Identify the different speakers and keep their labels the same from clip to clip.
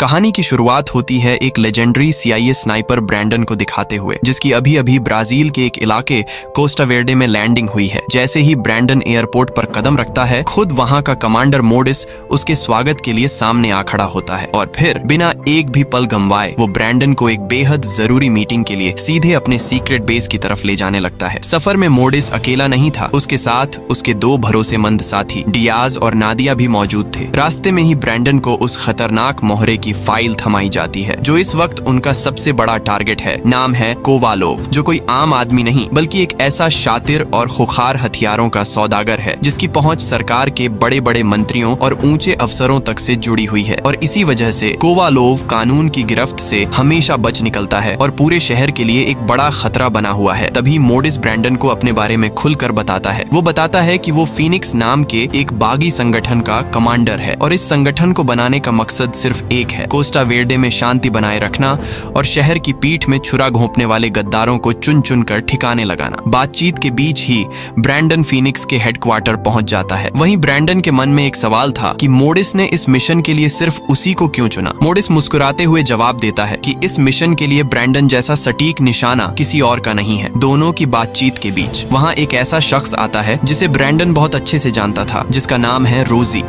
Speaker 1: कहानी की शुरुआत होती है एक लेजेंडरी CIA स्नाइपर ब्रैंडन को दिखाते हुए, जिसकी अभी अभी ब्राजील के एक इलाके कोस्टा वेर्डे में लैंडिंग हुई है। जैसे ही ब्रैंडन एयरपोर्ट पर कदम रखता है, खुद वहां का कमांडर मोडिस उसके स्वागत के लिए सामने आ खड़ा होता है और फिर बिना एक भी पल गंवाए वो ब्रैंडन को एक बेहद जरूरी मीटिंग के लिए सीधे अपने सीक्रेट बेस की तरफ ले जाने लगता है। सफर में मोडिस अकेला नहीं था, उसके साथ उसके दो भरोसेमंद साथी डियाज और नादिया भी मौजूद थे। रास्ते में ही ब्रैंडन को उस खतरनाक मोहरे की फाइल थमाई जाती है जो इस वक्त उनका सबसे बड़ा टारगेट है। नाम है कोवालोव, जो कोई आम आदमी नहीं बल्कि एक ऐसा शातिर और खुखार हथियारों का सौदागर है जिसकी पहुंच सरकार के बड़े बड़े मंत्रियों और ऊंचे अफसरों तक से जुड़ी हुई है। और इसी वजह से कोवालोव कानून की गिरफ्त से हमेशा बच निकलता है और पूरे शहर के लिए एक बड़ा खतरा बना हुआ है। तभी मोडिस ब्रैंडन को अपने बारे में खुलकर बताता है। वो बताता है कि वो फीनिक्स नाम के एक बागी संगठन का कमांडर है और इस संगठन को बनाने का मकसद सिर्फ एक है, कोस्टा वेर्डे में शांति बनाए रखना और शहर की पीठ में छुरा घोंपने वाले गद्दारों को चुन चुन कर ठिकाने लगाना। बातचीत के बीच ही ब्रैंडन फीनिक्स के हेडक्वार्टर पहुंच जाता है। वहीं ब्रैंडन के मन में एक सवाल था कि मोडिस ने इस मिशन के लिए सिर्फ उसी को क्यों चुना। मोडिस मुस्कुराते हुए जवाब देता है कि इस मिशन के लिए ब्रैंडन जैसा सटीक निशाना किसी और का नहीं है। दोनों की बातचीत के बीच वहाँ एक ऐसा शख्स आता है जिसे ब्रैंडन बहुत अच्छे से जानता था, जिसका नाम है रोजी।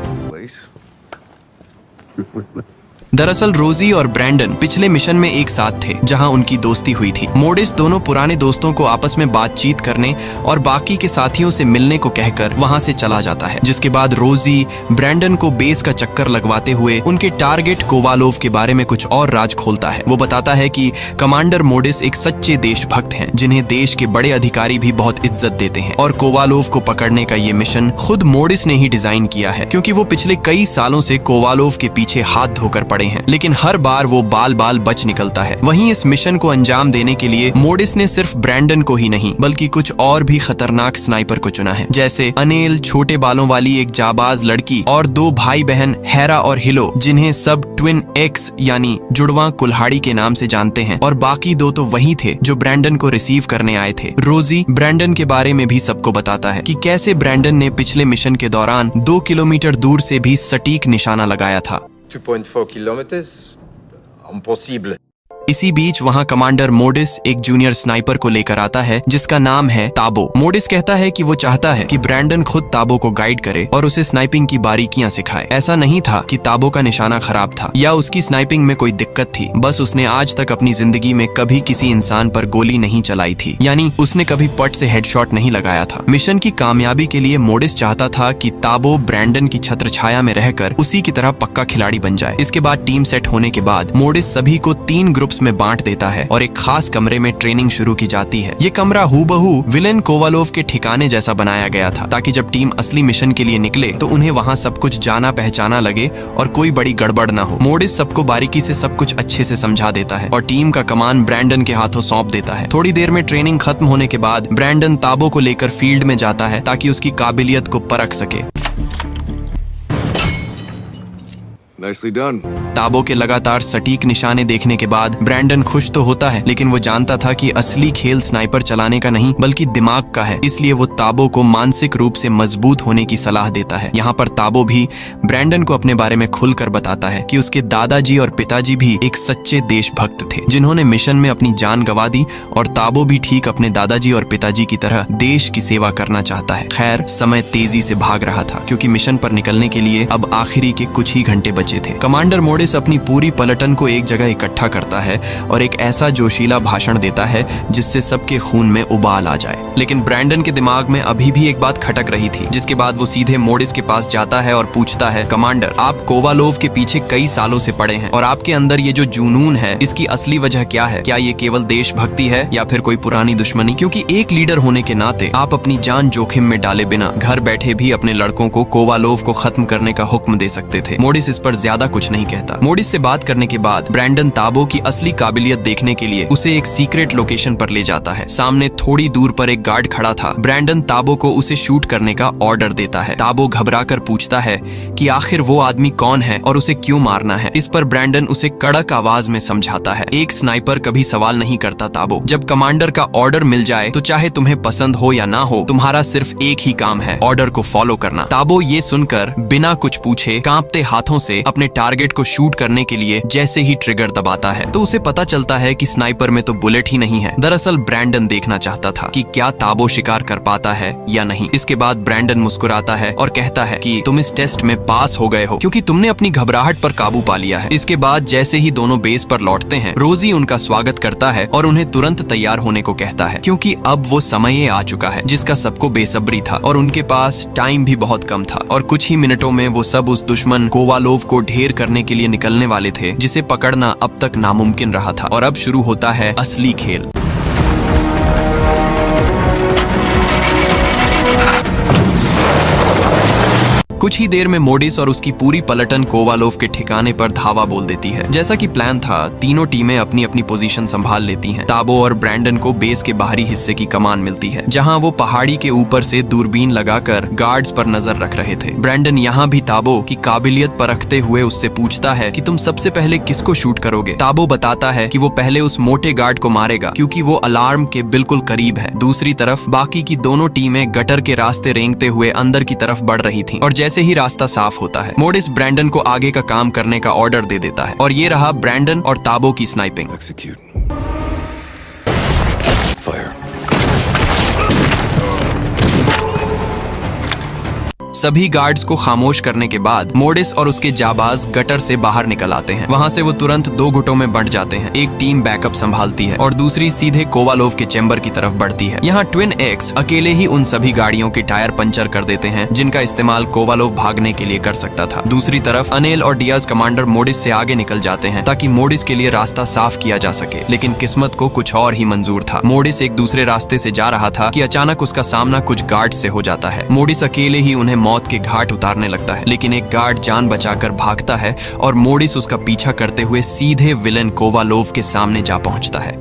Speaker 1: दरअसल रोजी और ब्रैंडन पिछले मिशन में एक साथ थे जहां उनकी दोस्ती हुई थी। मोडिस दोनों पुराने दोस्तों को आपस में बातचीत करने और बाकी के साथियों से मिलने को कहकर वहां से चला जाता है, जिसके बाद रोजी ब्रैंडन को बेस का चक्कर लगवाते हुए उनके टारगेट कोवालोव के बारे में कुछ और राज खोलता है। वो बताता है कि कमांडर मोडिस एक सच्चे देशभक्त हैं जिन्हें देश के बड़े अधिकारी भी बहुत इज्जत देते हैं और कोवालोव को पकड़ने का ये मिशन खुद मोडिस ने ही डिजाइन किया है, क्योंकि वो पिछले कई सालों से कोवालोव के पीछे हाथ धोकर पड़े हैं, लेकिन हर बार वो बाल बाल बच निकलता है। वहीं इस मिशन को अंजाम देने के लिए मोडिस ने सिर्फ ब्रैंडन को ही नहीं बल्कि कुछ और भी खतरनाक स्नाइपर को चुना है, जैसे अनेल, छोटे बालों वाली एक जाबाज लड़की और दो भाई बहन हेरा और हिलो, जिन्हें सब ट्विन एक्स यानी जुड़वा कुल्हाड़ी के नाम से जानते हैं। और बाकी दो तो वही थे जो ब्रैंडन को रिसीव करने आए थे। रोजी ब्रैंडन के बारे में भी सबको बताता है कि कैसे ब्रैंडन ने पिछले मिशन के दौरान 2 किलोमीटर दूर से भी सटीक निशाना लगाया था।
Speaker 2: 2.4 kilometers, impossible.
Speaker 1: इसी बीच वहां कमांडर मोडिस एक जूनियर स्नाइपर को लेकर आता है जिसका नाम है ताबो। मोडिस कहता है कि वो चाहता है कि ब्रैंडन खुद ताबो को गाइड करे और उसे स्नाइपिंग की बारीकियां सिखाए। ऐसा नहीं था कि ताबो का निशाना खराब था या उसकी स्नाइपिंग में कोई दिक्कत थी, बस उसने आज तक अपनी जिंदगी में कभी किसी इंसान पर गोली नहीं चलाई थी, यानी उसने कभी पट से हेडशॉट नहीं लगाया था। मिशन की कामयाबी के लिए मोडिस चाहता था कि ताबो ब्रैंडन की छत्रछाया में रहकर उसी की तरह पक्का खिलाड़ी बन जाए। इसके बाद टीम सेट होने के बाद मोडिस सभी को 3 ग्रुप्स में बांट देता है और एक खास कमरे में ट्रेनिंग शुरू की जाती है। ये कमरा हूबहू विलेन कोवालोव के ठिकाने जैसा बनाया गया था, ताकि जब टीम असली मिशन के लिए निकले तो उन्हें वहां सब कुछ जाना पहचाना लगे और कोई बड़ी गड़बड़ ना हो। मोडिस सबको बारीकी से सब कुछ अच्छे से समझा देता है और टीम का कमान ब्रैंडन के हाथों सौंप देता है। थोड़ी देर में ट्रेनिंग खत्म होने के बाद ब्रैंडन ताबो को लेकर फील्ड में जाता है ताकि उसकी काबिलियत को परख सके।
Speaker 2: Nicely done.
Speaker 1: ताबो के लगातार सटीक निशाने देखने के बाद ब्रैंडन खुश तो होता है, लेकिन वो जानता था कि असली खेल स्नाइपर चलाने का नहीं बल्कि दिमाग का है। इसलिए वो ताबो को मानसिक रूप से मजबूत होने की सलाह देता है। यहाँ पर ताबो भी ब्रैंडन को अपने बारे में खुलकर बताता है कि उसके दादाजी और पिताजी भी एक सच्चे देशभक्त थे जिन्होंने मिशन में अपनी जान गंवा दी और ताबो भी ठीक अपने दादाजी और पिताजी की तरह देश की सेवा करना चाहता है। खैर, समय तेजी से भाग रहा था क्योंकि मिशन पर निकलने के लिए अब आखिरी के कुछ ही घंटे बचे थे। कमांडर मोडिस अपनी पूरी पलटन को एक जगह इकट्ठा करता है और एक ऐसा जोशीला भाषण देता है जिससे सबके खून में उबाल आ जाए। लेकिन ब्रैंडन के दिमाग में अभी भी एक बात खटक रही थी, जिसके बाद वो सीधे मोडिस के पास जाता है और पूछता है, कमांडर, आप कोवालोव के पीछे कई सालों से पड़े हैं और आपके अंदर ये जो जुनून है इसकी असली वजह क्या है? क्या ये केवल देशभक्ति है या फिर कोई पुरानी दुश्मनी? क्योंकि एक लीडर होने के नाते आप अपनी जान जोखिम में डाले बिना घर बैठे भी अपने लड़कों को कोवालोव को खत्म करने का हुक्म दे सकते थे। मोडिस इस पर ज्यादा कुछ नहीं कहता। मोडिस से बात करने के बाद ब्रैंडन ताबो की असली काबिलियत देखने के लिए उसे एक सीक्रेट लोकेशन पर ले जाता है। सामने थोड़ी दूर पर एक गार्ड खड़ा था। ब्रैंडन ताबो को उसे शूट करने का ऑर्डर देता है। ताबो घबराकर पूछता है कि आखिर वो आदमी कौन है और उसे क्यों मारना है। इस पर ब्रैंडन उसे कड़क आवाज में समझाता है, एक स्नाइपर कभी सवाल नहीं करता ताबो। जब कमांडर का ऑर्डर मिल जाए तो चाहे तुम्हें पसंद हो या ना हो, तुम्हारा सिर्फ एक ही काम है, ऑर्डर को फॉलो करना। ताबो ये सुनकर बिना कुछ पूछे कांपते हाथों से अपने टारगेट को शूट करने के लिए जैसे ही ट्रिगर दबाता है तो उसे पता चलता है कि स्नाइपर में तो बुलेट ही नहीं है। दरअसल ब्रैंडन देखना चाहता था कि क्या ताबो शिकार कर पाता है या नहीं। इसके बाद ब्रैंडन मुस्कुराता है और कहता है कि तुम इस टेस्ट में पास हो गए हो क्योंकि तुमने अपनी घबराहट पर काबू पा लिया है। इसके बाद जैसे ही दोनों बेस पर लौटते हैं, रोजी उनका स्वागत करता है और उन्हें तुरंत तैयार होने को कहता है क्योंकि अब वो समय आ चुका है जिसका सबको बेसब्री था और उनके पास टाइम भी बहुत कम था और कुछ ही मिनटों में वो सब उस दुश्मन कोवालोव को ढेर करने के लिए निकलने वाले थे जिसे पकड़ना अब तक नामुमकिन रहा था। और अब शुरू होता है असली खेल। कुछ ही देर में मोडिस और उसकी पूरी पलटन कोवालोव के ठिकाने पर धावा बोल देती है। जैसा कि प्लान था, तीनों टीमें अपनी अपनी पोजीशन संभाल लेती हैं। ताबो और ब्रैंडन को बेस के बाहरी हिस्से की कमान मिलती है जहां वो पहाड़ी के ऊपर से दूरबीन लगाकर गार्ड्स पर नजर रख रहे थे। ब्रैंडन यहाँ भी ताबो की काबिलियत परखते हुए उससे पूछता है कि तुम सबसे पहले किसको शूट करोगे। ताबो बताता है कि वो पहले उस मोटे गार्ड को मारेगा क्योंकि वो अलार्म के बिल्कुल करीब है। दूसरी तरफ बाकी की दोनों टीमें गटर के रास्ते रेंगते हुए अंदर की तरफ बढ़ रही थी और जैसे ही रास्ता साफ होता है, मोडिस ब्रैंडन को आगे का काम करने का ऑर्डर दे देता है और ये रहा ब्रैंडन और ताबो की स्नाइपिंग।
Speaker 2: Execute. Fire.
Speaker 1: सभी गार्ड्स को खामोश करने के बाद मोडिस और उसके जाबाज गटर से बाहर निकल आते हैं। वहां से वो तुरंत दो गुटों में बंट जाते हैं। एक टीम बैकअप संभालती है और दूसरी सीधे कोवालोव के चेंबर की तरफ बढ़ती है। यहाँ ट्विन एक्स अकेले ही उन सभी गाड़ियों के टायर पंचर कर देते हैं जिनका इस्तेमाल कोवालोव भागने के लिए कर सकता था। दूसरी तरफ अनेल और डियाज कमांडर मोडिस से आगे निकल जाते हैं ताकि मोडिस के लिए रास्ता साफ किया जा सके, लेकिन किस्मत को कुछ और ही मंजूर था। मोडिस एक दूसरे रास्ते से जा रहा था कि अचानक उसका सामना कुछ गार्ड से हो जाता है। मोडिस अकेले ही उन्हें मौत के घाट उतारने लगता है, लेकिन एक गार्ड जान बचाकर भागता है और मोडिस उसका पीछा करते हुए सीधे विलेन कोवालोव के सामने जा पहुंचता है।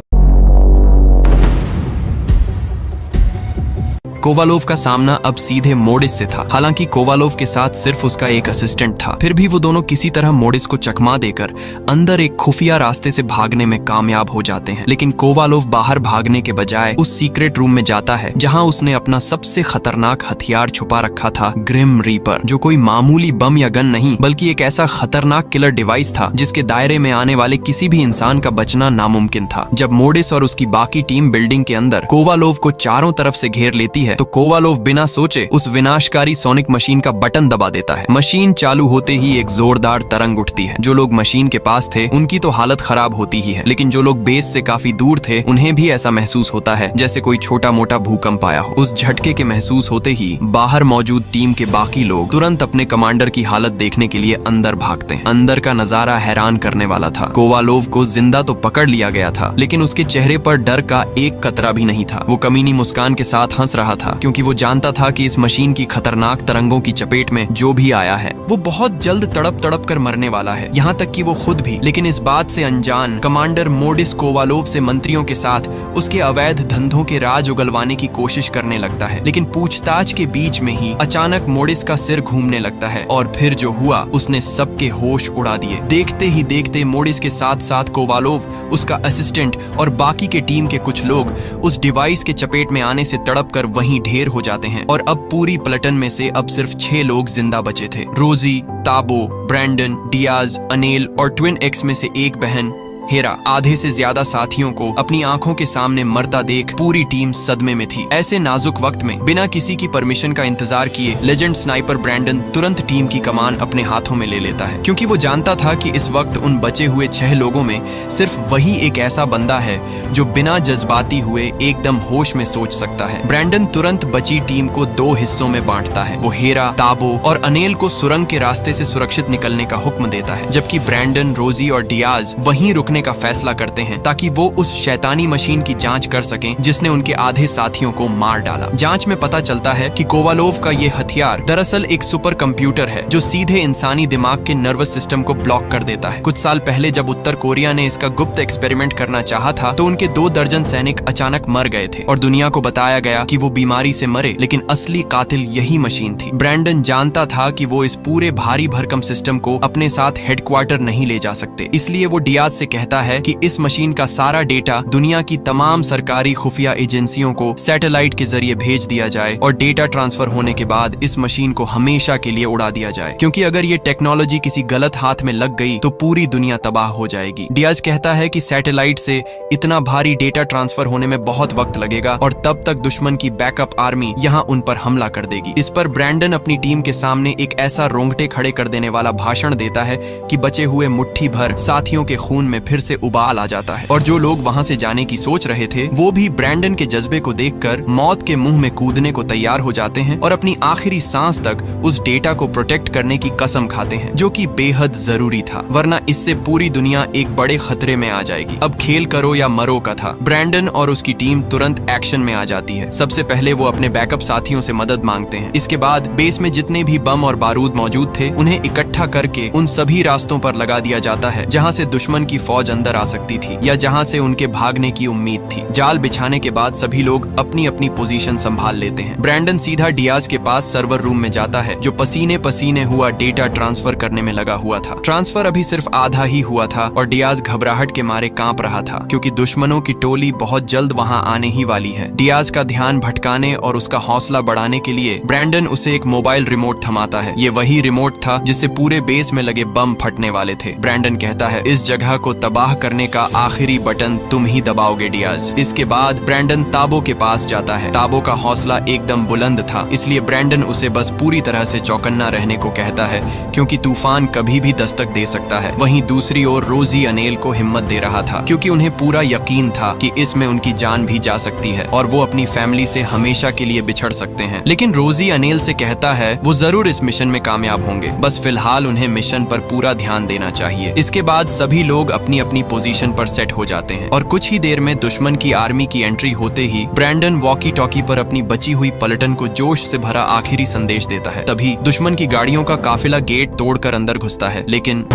Speaker 1: कोवालोव का सामना अब सीधे मोडिस से था। हालांकि कोवालोव के साथ सिर्फ उसका एक असिस्टेंट था, फिर भी वो दोनों किसी तरह मोडिस को चकमा देकर अंदर एक खुफिया रास्ते से भागने में कामयाब हो जाते हैं। लेकिन कोवालोव बाहर भागने के बजाय उस सीक्रेट रूम में जाता है जहां उसने अपना सबसे खतरनाक हथियार छुपा रखा था, ग्रिम रीपर, जो कोई मामूली बम या गन नहीं बल्कि एक ऐसा खतरनाक किलर डिवाइस था जिसके दायरे में आने वाले किसी भी इंसान का बचना नामुमकिन था। जब मोडिस और उसकी बाकी टीम बिल्डिंग के अंदर कोवालोव को चारों तरफ से घेर लेती है तो कोवालोव बिना सोचे उस विनाशकारी सोनिक मशीन का बटन दबा देता है। मशीन चालू होते ही एक जोरदार तरंग उठती है। जो लोग मशीन के पास थे उनकी तो हालत खराब होती ही है, लेकिन जो लोग बेस से काफी दूर थे उन्हें भी ऐसा महसूस होता है जैसे कोई छोटा मोटा भूकंप आया हो। उस झटके के महसूस होते ही बाहर मौजूद टीम के बाकी लोग तुरंत अपने कमांडर की हालत देखने के लिए अंदर भागते हैं। अंदर का नजारा हैरान करने वाला था। कोवालोव को जिंदा तो पकड़ लिया गया था, लेकिन उसके चेहरे पर डर का एक कतरा भी नहीं था। वो कमीनी मुस्कान के साथ हंस रहा था क्योंकि वो जानता था कि इस मशीन की खतरनाक तरंगों की चपेट में जो भी आया है वो बहुत जल्द तड़प तड़प कर मरने वाला है, यहाँ तक कि वो खुद भी। लेकिन इस बात से अनजान कमांडर मोडिस कोवालोव से मंत्रियों के साथ उसके अवैध धंधों के राज उगलवाने की कोशिश करने लगता है। लेकिन पूछताछ के बीच में ही अचानक मोडिस का सिर घूमने लगता है और फिर जो हुआ उसने सबके होश उड़ा दिए। देखते ही देखते मोडिस के साथ साथ कोवालोव, उसका असिस्टेंट और बाकी के टीम के कुछ लोग उस डिवाइस के चपेट में आने से तड़प कर वहीं ढेर हो जाते हैं और अब पूरी प्लटन में से अब सिर्फ 6 लोग जिंदा बचे थे। रोजी, ताबो, ब्रैंडन, डियाज, अनेल और ट्विन एक्स में से एक बहन हेरा। आधे से ज्यादा साथियों को अपनी आंखों के सामने मरता देख पूरी टीम सदमे में थी। ऐसे नाजुक वक्त में बिना किसी की परमिशन का इंतजार किए लेजेंड स्नाइपर ब्रैंडन तुरंत टीम की कमान अपने हाथों में ले लेता है, क्योंकि वो जानता था कि इस वक्त उन बचे हुए 6 लोगों में सिर्फ वही एक ऐसा बंदा है जो बिना जज्बाती हुए एकदम होश में सोच सकता है। ब्रैंडन तुरंत बची टीम को 2 हिस्सों में बांटता है। वो हेरा, ताबो और अनेल को सुरंग के रास्ते से सुरक्षित निकलने का हुक्म देता है, जबकि ब्रैंडन, रोजी और डियाज वहीं का फैसला करते हैं ताकि वो उस शैतानी मशीन की जांच कर सकें जिसने उनके आधे साथियों को मार डाला। जांच में पता चलता है कि कोवालोव का ये हथियार दरअसल एक सुपर कंप्यूटर है जो सीधे इंसानी दिमाग के नर्वस सिस्टम को ब्लॉक कर देता है। कुछ साल पहले जब उत्तर कोरिया ने इसका गुप्त एक्सपेरिमेंट करना चाहा था तो उनके 2 दर्जन सैनिक अचानक मर गए थे और दुनिया को बताया गया कि वो बीमारी से मरे, लेकिन असली कातिल यही मशीन थी। ब्रैंडन जानता था कि वो इस पूरे भारी भरकम सिस्टम को अपने साथ हेडक्वार्टर नहीं ले जा सकते, इसलिए वो डियाज से कहता कहता है कि इस मशीन का सारा डेटा दुनिया की तमाम सरकारी खुफिया एजेंसियों को सैटेलाइट के जरिए भेज दिया जाए और डेटा ट्रांसफर होने के बाद इस मशीन को हमेशा के लिए उड़ा दिया जाए, क्योंकि अगर ये टेक्नोलॉजी किसी गलत हाथ में लग गई तो पूरी दुनिया तबाह हो जाएगी। डियाज कहता है कि सैटेलाइट से इतना भारी डेटा ट्रांसफर होने में बहुत वक्त लगेगा और तब तक दुश्मन की बैकअप आर्मी यहाँ उन पर हमला कर देगी। इस पर ब्रैंडन अपनी टीम के सामने एक ऐसा रोंगटे खड़े कर देने वाला भाषण देता है कि बचे हुए मुट्ठी भर साथियों के खून में फिर से उबाल आ जाता है और जो लोग वहां से जाने की सोच रहे थे वो भी ब्रैंडन के जज्बे को देखकर मौत के मुंह में कूदने को तैयार हो जाते हैं और अपनी आखिरी सांस तक उस डेटा को प्रोटेक्ट करने की कसम खाते हैं, जो कि बेहद जरूरी था, वरना इससे पूरी दुनिया एक बड़े खतरे में आ जाएगी। अब खेल करो या मरो का था। ब्रैंडन और उसकी टीम तुरंत एक्शन में आ जाती है। सबसे पहले वो अपने बैकअप साथियों से मदद मांगते हैं। इसके बाद बेस में जितने भी बम और बारूद मौजूद थे उन्हें इकट्ठा करके उन सभी रास्तों पर लगा दिया जाता है जहाँ से दुश्मन की फौज अंदर आ सकती थी या जहाँ से उनके भागने की उम्मीद थी। जाल बिछाने के बाद सभी लोग अपनी अपनी पोजीशन संभाल लेते हैं। ब्रैंडन सीधा डियाज के पास सर्वर रूम में जाता है जो पसीने पसीने हुआ डेटा ट्रांसफर करने में लगा हुआ था। ट्रांसफर अभी सिर्फ आधा ही हुआ था और डियाज घबराहट के मारे कांप रहा था क्योंकि दुश्मनों की टोली बहुत जल्द वहां आने ही वाली है। डियाज का ध्यान भटकाने और उसका हौसला बढ़ाने के लिए ब्रैंडन उसे एक मोबाइल रिमोट थमाता है। ये वही रिमोट था जिससे पूरे बेस में लगे बम फटने वाले थे। ब्रैंडन कहता है, इस जगह को तबाह करने का आखिरी बटन तुम ही दबाओगे डियाज। इसके बाद ब्रैंडन ताबो के पास जाता है। ताबो का हौसला एकदम बुलंद था, इसलिए ब्रैंडन उसे बस पूरी तरह से चौकन्ना रहने को कहता है क्योंकि तूफान कभी भी दस्तक दे सकता है। वहीं दूसरी ओर रोजी अनेल को हिम्मत दे रहा था क्योंकि उन्हें पूरा यकीन था कि इसमें उनकी जान भी जा सकती है और वो अपनी फैमिली से हमेशा के लिए बिछड़ सकते हैं। लेकिन रोजी अनेल से कहता है वो जरूर इस मिशन में कामयाब होंगे, बस फिलहाल उन्हें मिशन पर पूरा ध्यान देना चाहिए। इसके बाद सभी लोग अपनी अपनी पोजीशन पर सेट हो जाते हैं और कुछ ही देर में दुश्मन की आर्मी की एंट्री होते ही ब्रैंडन वॉकी टॉकी पर अपनी बची हुई पलटन को जोश से भरा आखिरी संदेश देता है। तभी दुश्मन की गाड़ियों का काफिला गेट तोड़कर अंदर घुसता है, लेकिन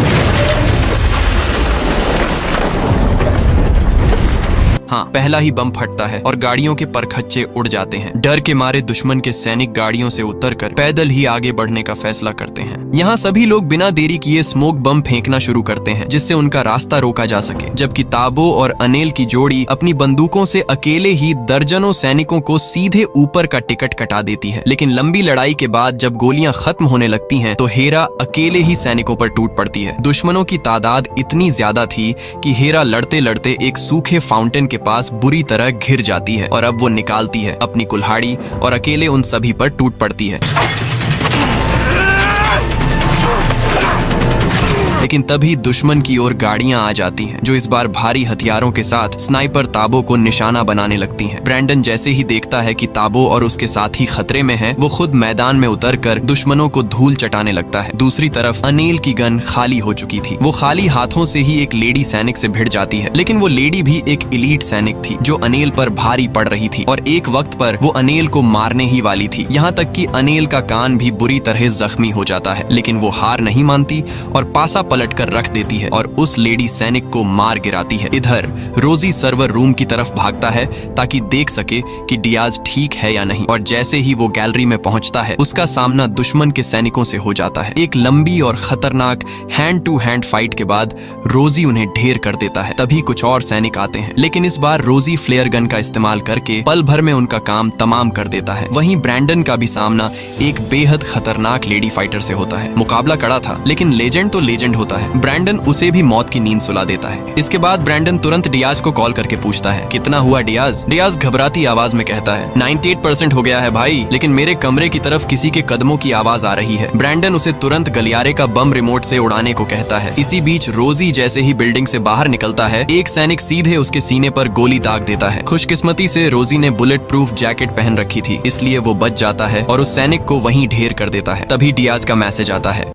Speaker 1: हाँ, पहला ही बम फटता है और गाड़ियों के परखच्चे उड़ जाते हैं। डर के मारे दुश्मन के सैनिक गाड़ियों से उतरकर पैदल ही आगे बढ़ने का फैसला करते हैं। यहाँ सभी लोग बिना देरी किए स्मोक बम फेंकना शुरू करते हैं जिससे उनका रास्ता रोका जा सके, जबकि ताबो और अनेल की जोड़ी अपनी बंदूकों से अकेले ही दर्जनों सैनिकों को सीधे ऊपर का टिकट कटा देती है। लेकिन लंबी लड़ाई के बाद जब गोलियां खत्म होने लगती हैं तो हेरा अकेले ही सैनिकों पर टूट पड़ती है। दुश्मनों की तादाद इतनी ज्यादा थी कि हेरा लड़ते लड़ते एक सूखे फाउंटेन के पास बुरी तरह घिर जाती है और अब वो निकालती है अपनी कुल्हाड़ी और अकेले उन सभी पर टूट पड़ती है। लेकिन तभी दुश्मन की ओर गाड़ियां आ जाती हैं जो इस बार भारी हथियारों के साथ स्नाइपर ताबो को निशाना बनाने लगती हैं। ब्रैंडन जैसे ही देखता है कि ताबो और उसके साथी खतरे में हैं, वो खुद मैदान में उतरकर दुश्मनों को धूल चटाने लगता है। दूसरी तरफ अनेल की गन खाली हो चुकी थी। वो खाली हाथों से ही एक लेडी सैनिक से भिड़ जाती है, लेकिन वो लेडी भी एक इलीट सैनिक थी जो अनेल पर भारी पड़ रही थी और एक वक्त पर वो अनेल को मारने ही वाली थी। यहाँ तक कि अनेल का कान भी बुरी तरह जख्मी हो जाता है, लेकिन वो हार नहीं मानती और पासा पलट कर रख देती है और उस लेडी सैनिक को मार गिराती है। इधर रोजी सर्वर रूम की तरफ भागता है ताकि देख सके कि डियाज ठीक है या नहीं, और जैसे ही वो गैलरी में पहुंचता है उसका सामना दुश्मन के सैनिकों से हो जाता है। एक लंबी और खतरनाक हैंड टू हैंड फाइट के बाद रोजी उन्हें ढेर कर देता है। तभी कुछ और सैनिक आते हैं, लेकिन इस बार रोजी फ्लेयर गन का इस्तेमाल करके पल भर में उनका काम तमाम कर देता है। वहीं ब्रैंडन का भी सामना एक बेहद खतरनाक लेडी फाइटर से होता है। मुकाबला कड़ा था, लेकिन लेजेंड तो लेजेंड होता है। ब्रैंडन उसे भी मौत की नींद सुला देता है। इसके बाद ब्रैंडन तुरंत डियाज को कॉल करके पूछता है, कितना हुआ डियाज? डियाज घबराती आवाज में कहता है, 98% हो गया है भाई, लेकिन मेरे कमरे की तरफ किसी के कदमों की आवाज आ रही है। ब्रैंडन उसे तुरंत गलियारे का बम रिमोट से उड़ाने को कहता है। इसी बीच रोजी जैसे ही बिल्डिंग से बाहर निकलता है, एक सैनिक सीधे उसके सीने पर गोली दाग देता है। खुशकिस्मती से रोजी ने बुलेट प्रूफ जैकेट पहन रखी थी, इसलिए वो बच जाता है और उस सैनिक को वहीं ढेर कर देता है। तभी डियाज का मैसेज आता है,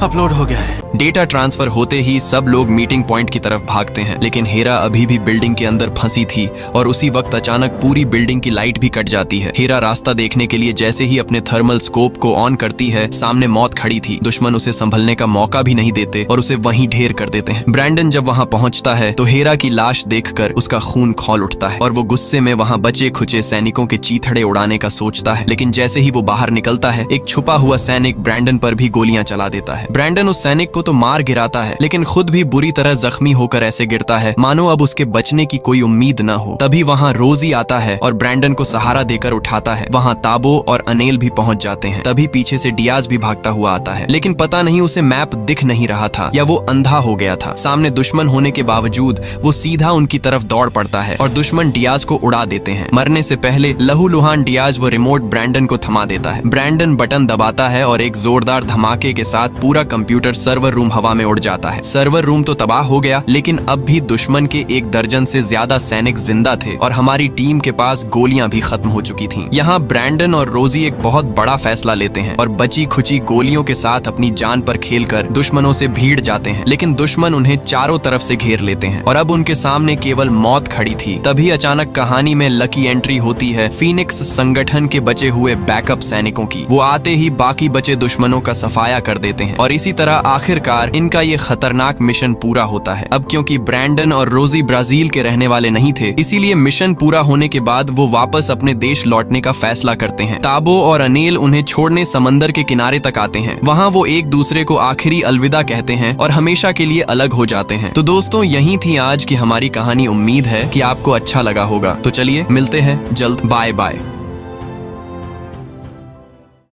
Speaker 3: अपलोड हो गया है।
Speaker 1: डेटा ट्रांसफर होते ही सब लोग मीटिंग पॉइंट की तरफ भागते हैं, लेकिन हेरा अभी भी बिल्डिंग के अंदर फंसी थी और उसी वक्त अचानक पूरी बिल्डिंग की लाइट भी कट जाती है। हेरा रास्ता देखने के लिए जैसे ही अपने थर्मल स्कोप को ऑन करती है, सामने मौत खड़ी थी। दुश्मन उसे संभलने का मौका भी नहीं देते और उसे वहीं ढेर कर देते हैं। ब्रैंडन जब वहां पहुंचता है तो हेरा की लाश देखकर उसका खून खौल उठता है और वो गुस्से में वहां बचे खुचे सैनिकों के चीथड़े उड़ाने का सोचता है, लेकिन जैसे ही वो बाहर निकलता है, एक छुपा हुआ सैनिक ब्रैंडन पर भी गोलियां चला देता है। ब्रैंडन उस सैनिक को तो मार गिराता है, लेकिन खुद भी बुरी तरह जख्मी होकर ऐसे गिरता है मानो अब उसके बचने की कोई उम्मीद न हो। तभी वहाँ रोजी आता है और ब्रैंडन को सहारा देकर उठाता है। वहाँ ताबो और अनेल भी पहुंच जाते हैं। तभी पीछे से डियाज भी भागता हुआ आता है, लेकिन पता नहीं उसे मैप दिख नहीं रहा था या वो अंधा हो गया था। सामने दुश्मन होने के बावजूद वो सीधा उनकी तरफ दौड़ पड़ता है और दुश्मन डियाज को उड़ा देते हैं। मरने से पहले लहूलुहान डियाज वो रिमोट ब्रैंडन को थमा देता है। ब्रैंडन बटन दबाता है और एक जोरदार धमाके के साथ पूरा कंप्यूटर सर्वर रूम हवा में उड़ जाता है। सर्वर रूम तो तबाह हो गया, लेकिन अब भी दुश्मन के 1 दर्जन से ज्यादा सैनिक जिंदा थे और हमारी टीम के पास गोलियां भी खत्म हो चुकी थीं। यहाँ ब्रैंडन और रोजी एक बहुत बड़ा फैसला लेते हैं और बची खुची गोलियों के साथ अपनी जान पर खेलकर दुश्मनों से भीड़ जाते हैं, लेकिन दुश्मन उन्हें चारों तरफ से घेर लेते हैं और अब उनके सामने केवल मौत खड़ी थी। तभी अचानक कहानी में लकी एंट्री होती है फीनिक्स संगठन के बचे हुए बैकअप सैनिकों की। वो आते ही बाकी बचे दुश्मनों का सफाया कर देते हैं और इसी तरह आखिरकार इनका ये खतरनाक मिशन पूरा होता है। अब क्योंकि ब्रैंडन और रोजी ब्राजील के रहने वाले नहीं थे, इसीलिए मिशन पूरा होने के बाद वो वापस अपने देश लौटने का फैसला करते हैं। ताबो और अनेल उन्हें छोड़ने समंदर के किनारे तक आते हैं। वहाँ वो एक दूसरे को आखिरी अलविदा कहते हैं और हमेशा के लिए अलग हो जाते हैं। तो दोस्तों, यही थी आज की हमारी कहानी। उम्मीद है कि आपको अच्छा लगा होगा। तो चलिए मिलते हैं जल्द। Bye bye.